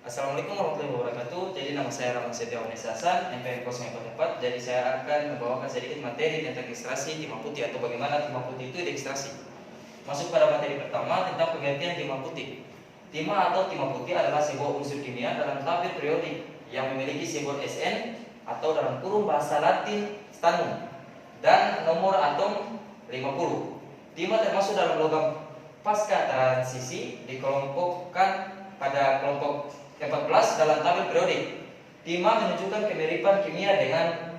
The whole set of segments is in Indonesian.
Assalamualaikum warahmatullahi wabarakatuh. Jadi nama saya Rahman Setiawan Hasan, NPM 044. Jadi saya akan membawakan sedikit materi tentang ekstraksi timah putih atau bagaimana timah putih itu diekstraksi. Masuk pada materi pertama tentang pengertian timah putih. Timah atau timah putih adalah sebuah unsur kimia dalam tabel periodik yang memiliki simbol Sn atau dalam kurung bahasa Latin stannum dan nomor atom 50. Timah termasuk dalam logam pasca transisi, dikelompokkan pada kelompok 14 dalam tabel periodik. Timah menunjukkan kemiripan kimia dengan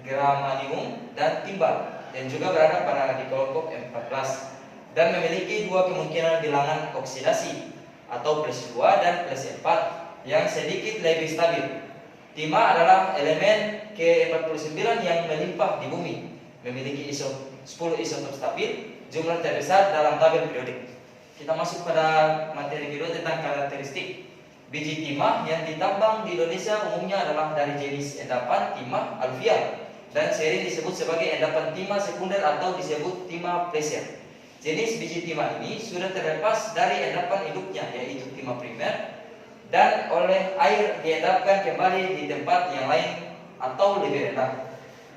germanium dan timbal dan juga berada pada di kelompok 14 dan memiliki dua kemungkinan bilangan oksidasi atau +2 dan +4 yang sedikit lebih stabil. Timah adalah elemen ke-49 yang melimpah di bumi, memiliki 10 isotop stabil, jumlah terbesar dalam tabel periodik. Kita masuk pada materi kedua tentang karakteristik. Biji timah yang ditambang di Indonesia umumnya adalah dari jenis endapan timah aluvial dan sering disebut sebagai endapan timah sekunder atau disebut timah pleser. Jenis biji timah ini sudah terlepas dari endapan induknya yaitu timah primer dan oleh air diendapkan kembali di tempat yang lain atau lebih rendah.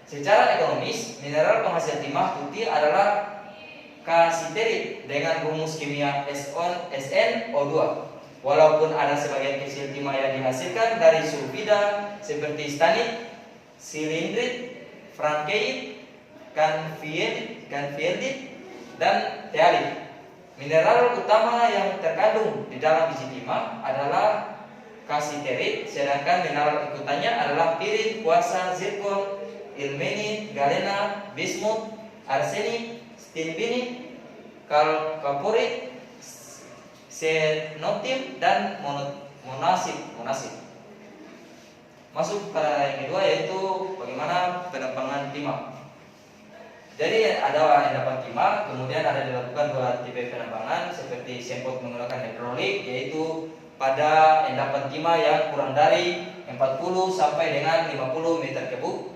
Secara ekonomis, mineral penghasil timah putih adalah kasiterit dengan rumus kimia SnO2. Walaupun ada sebagian kecil timah yang dihasilkan dari sulfida seperti stanit, silindrit, frankeit, canfieldit, dan tealit. Mineral utama yang terkandung di dalam biji timah adalah kasiterit, sedangkan mineral ikutannya adalah pirit, kuarsa, zirkon, ilmenit, galena, bismut, arsenik, stibinit, kalporit, senotim, dan monasib. Masuk pada yang kedua yaitu bagaimana penambangan timah. Jadi ada endapan timah, kemudian ada dilakukan dua tipe penambangan seperti semprot menggunakan hidrolik, yaitu pada endapan timah yang kurang dari 40 sampai dengan 50 meter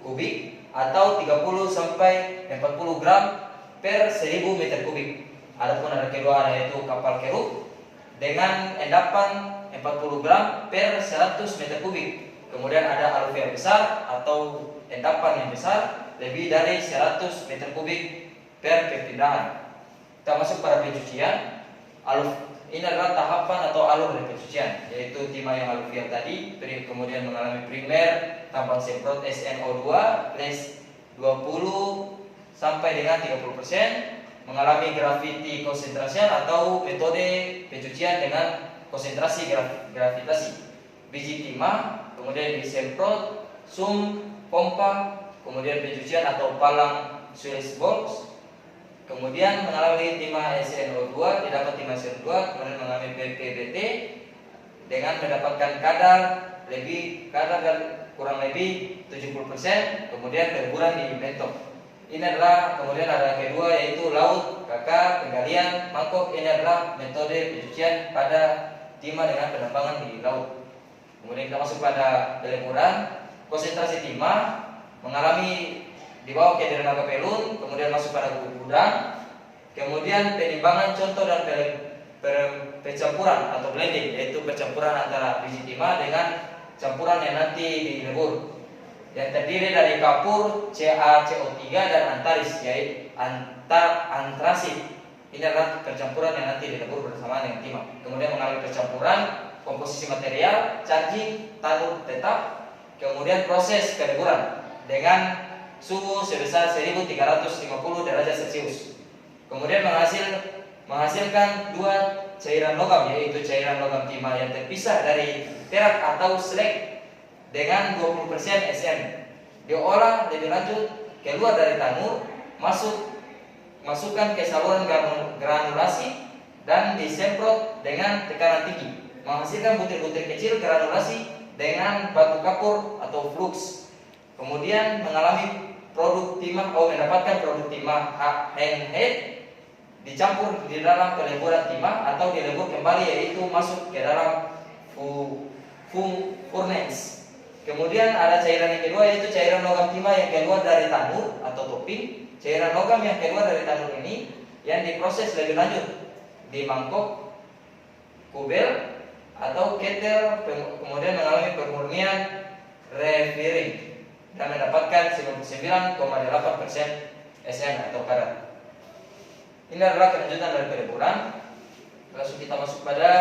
kubik atau 30 sampai 40 gram per 1000 meter kubik. Adapun ada kedua yaitu kapal keruk dengan endapan 40 gram per 100 meter kubik. Kemudian ada aluvial besar atau endapan yang besar lebih dari 100 meter kubik per perpindahan. Kita masuk pada pencucian. Ini adalah tahapan atau alur dari pencucian, yaitu timah yang aluvial tadi kemudian mengalami primer tambang semprot SnO2 plus 20 sampai dengan 30%, mengalami gravity concentration atau metode pencucian dengan konsentrasi gravitasi. Biji timah kemudian disemprot, pompa, kemudian pencucian atau palang Swiss box, kemudian mengalami timah SnO2, didapat timah SnO2, kemudian mengalami PPBT dengan mendapatkan kadar kurang lebih 70%, kemudian berkurang di bentok. Ini adalah kemudian ada kedua yaitu laut, kakak, penggalian, mangkok. Ini adalah metode pencucian pada timah dengan penambangan di laut. Kemudian kita masuk pada peleburan. Konsentrasi timah mengalami dibawa ke dermaga pelun, kemudian masuk pada gudang. Kemudian penimbangan contoh dan pencampuran atau blending, yaitu percampuran antara biji timah dengan campuran yang nanti dilebur, yang terdiri dari kapur, CaCO3 dan antaris, yaitu antrasit. Ini adalah percampuran yang nanti dilebur bersamaan dengan timah. Kemudian mengalami percampuran, komposisi material, charging, talur tetap, kemudian proses keleburan dengan suhu sebesar 1350 derajat Celcius. Kemudian menghasilkan dua cairan logam, yaitu cairan logam timah yang terpisah dari perak atau slag dengan 20% Sn. Diolah lebih lanjut keluar dari tanur, masukkan ke saluran granulasi dan disemprot dengan tekanan tinggi, menghasilkan butir-butir kecil granulasi dengan batu kapur atau flux. Kemudian mengalami mendapatkan produk timah handhead, dicampur di dalam peleburan timah atau dilebur kembali, yaitu masuk ke dalam furnace. Kemudian ada cairan yang kedua yaitu cairan logam timah yang keluar dari tanur atau topping. Cairan logam yang keluar dari tanur ini yang diproses lebih lanjut di mangkok, kubel, atau ketel kemudian mengalami pemurnian refiring dan mendapatkan 99,8% SN atau kadar. Ini adalah kelanjutan dari peleburan. Langsung kita masuk pada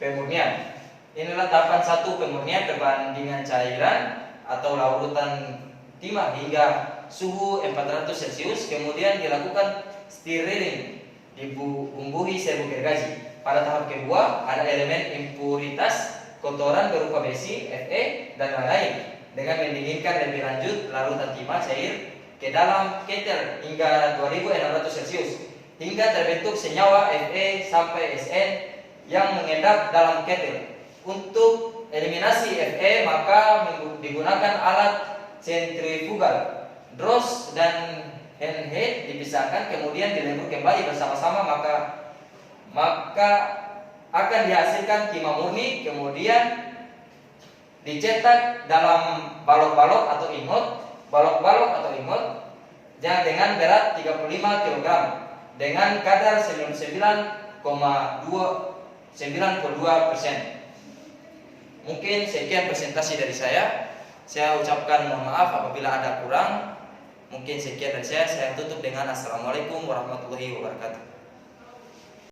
pemurnian. Inilah tahapan 1 pemurnian perbandingan cairan atau larutan timah hingga suhu 400 Celcius, kemudian dilakukan stirring, dibumbuhi serbuk gergaji. Pada tahap kedua ada elemen impuritas kotoran berupa besi, Fe, dan lain-lain dengan mendinginkan lebih lanjut larutan timah cair ke dalam ketel hingga 2600 Celcius hingga terbentuk senyawa Fe sampai Sn yang mengendap dalam ketel. Untuk eliminasi Fe maka digunakan alat sentrifugal. Dross dan handhead dipisahkan kemudian dilebur kembali bersama-sama maka akan dihasilkan timah murni, kemudian dicetak dalam balok-balok atau ingot. Balok-balok atau ingot dengan berat 35 kg dengan kadar 99,92%. Mungkin sekian presentasi dari saya. Saya ucapkan mohon maaf apabila ada kurang. Mungkin sekian dari saya tutup dengan Assalamualaikum warahmatullahi wabarakatuh.